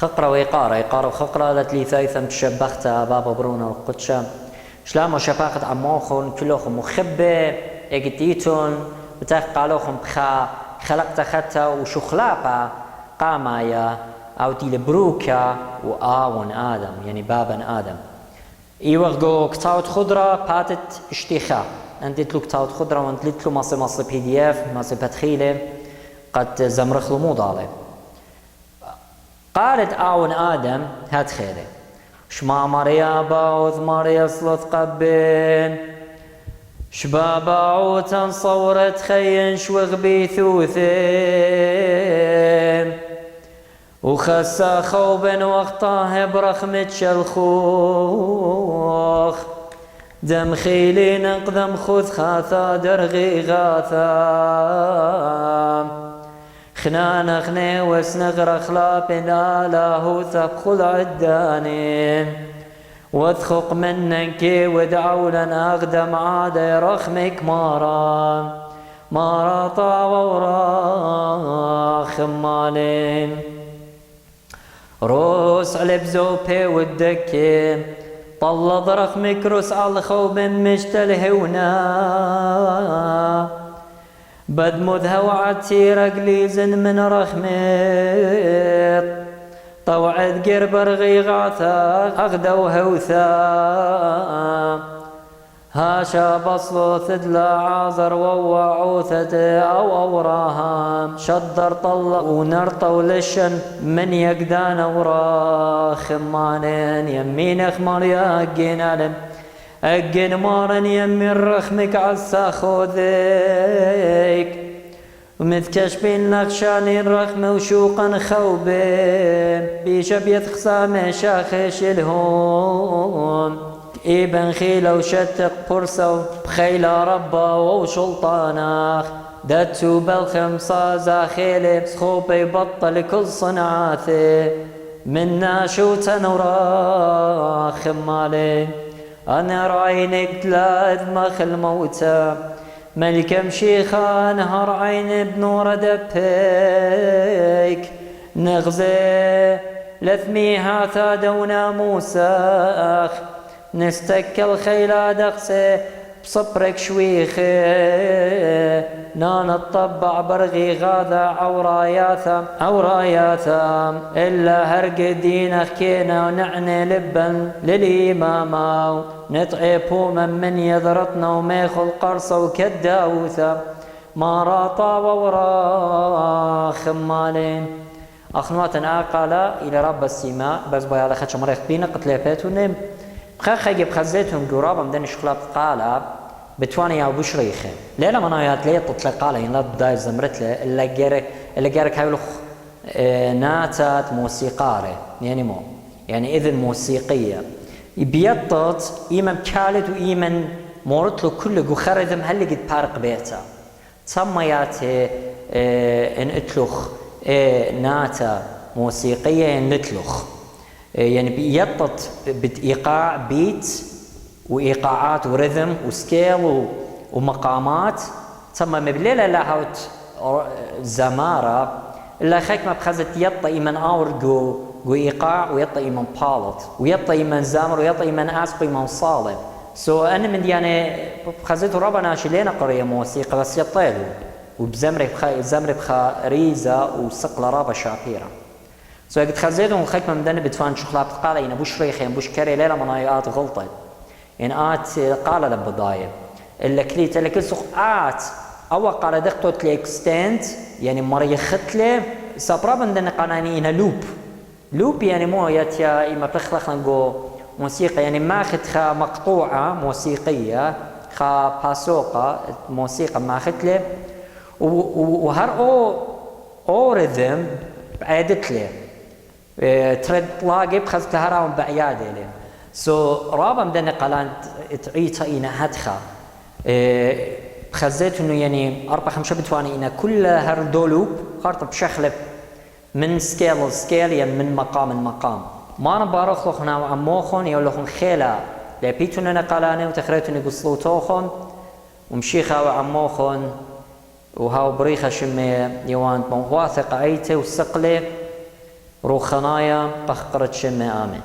خقرة وإقارة وخقرة لتلي ثايثم تشبختها بابا برونا القدشة شلام وشباخت عموخون كلوخم مخبة اجتيتون بتاخ قالوخم بخا خلقت ختا وشخلاقة قامايا أو تيل بروكا وآون آدم يعني بابا آدم إيوغو كتاوت خضرة باتت اشتيخا أنت تلو كتاوت خضرة وأنت تلو مصي PDF مصي بتخيلة قد زمرخلو موضالي قالت آون آدم هات خيري شما مريا باوث مريا صلث قبين شبابا عوتا صورت خين شوغ بيثوثين وخسا خوبن وقتاه برخمة شلخوخ دم خيلي نقدم خذ خاثا درغي غاثا خنان خني وسنغر خلاب له ثقل عدانين واثخق منك ودعولا أقدم عاد رخمك مارا طاوى ورا خمالين روس على بزوبي والدكي طل ضرخمك روس على خوب مشتلهونا بدمذها وعدتي رقليز من رخمت طوعت قربر غيغاثا أغدو هوثا هاشا بصلو ثدلا عازر ووعوثة أو أوراها شدر طلق ونرطو لشن من يقدان ورا خمانين يمين خمار يقين علم أجن مارن يمين رخمك عسا خوذيك ومتكشبين نقشانين رخم وشوقا خوبي بيشبيت خصام شاخش الهون ابن خيلة وشتق برسو بخيلة ربا وشلطاناخ داتو بالخمسة زاخيلي سخوبي بطل كل صنعاثي منا شوتا نورا خمالي أنا رعينك تلاذ مخ الموتى ملك مشيخا نهر عين بنور دبيك نغزي لثميها ثادونا موساخ نستكل خيلا دقسي بصبرك شويخي نان الطبع برغي غاذا عوراياثا إلا هرق دينك كينا ونعني لبا للإماما نطعي بوما من يذرطنا وميخ القرصة وكداوثا ما راطا وورا خمالين أخنواتنا قال إلى رب السماء بس بيا لخدش مريخ بينا قتليباتوني بخاخ يجيب خزيتهم قرابة مدن شخلاب قالب بتواني أو بشريخه ليلة منايات ليه تطلق قاله ينلا بداية زمرت له اللي جارك هاي ناتات موسيقارة يعني إذن موسيقية بيطط إيمن كالت وإيمن مورت له كل خرذم هل قد بارق بيتا تسميات إن اتلخ ناتا موسيقية إن نتلخ يعني بيطط بإيقاع بيت وإيقاعات ورذم وسكيل ومقامات تسمى مبليلة لهوت زمارة إلا خيك ما بخزت يطا إيمن آور جو إيقاع ويطا إيمن بالط ويطا إيمن زامر ويطا إيمن أسق إيمن صالب أنا من يعني بخزت ربنا شلينا قرية موسيقى بس يطيلو وبزمري بخا ريزة وسقل رابا شعبيرة قد خزيتهم خيك من دني بتفان شخلاب قال إن بوش ريخين بوش كري ليلة منايات غلطة إن قال لبضاية اللي كليت اللي كل سوق أو قال دقتوت لإكستنت يعني مرة ختلة سابرا دني قاناني إن لوب يعني مو ياتيا إما بخلق نقو موسيقى يعني ماخذ خا مقطوعة موسيقية خا باسوقة موسيقى ماخذ وهر أو رذم بعدت له ترد لاقي بخزت هراهم بعيادة له رابا مدني قالان تعيتا إنا هدخا بخزيت إنه يعني 4-5 بتواني إنا كل هردولوب خارطة بشخلب من سكيل يعني من مقام ما نبارخ لخنا وعموخون يولخون خيلا لبيتون قالاني وتخريتون يقصلو توخون ومشيخا وعموخون وهاو بريخة شمي يوان واثق عيته وسقله رو خنايا بخقرت شمي آمين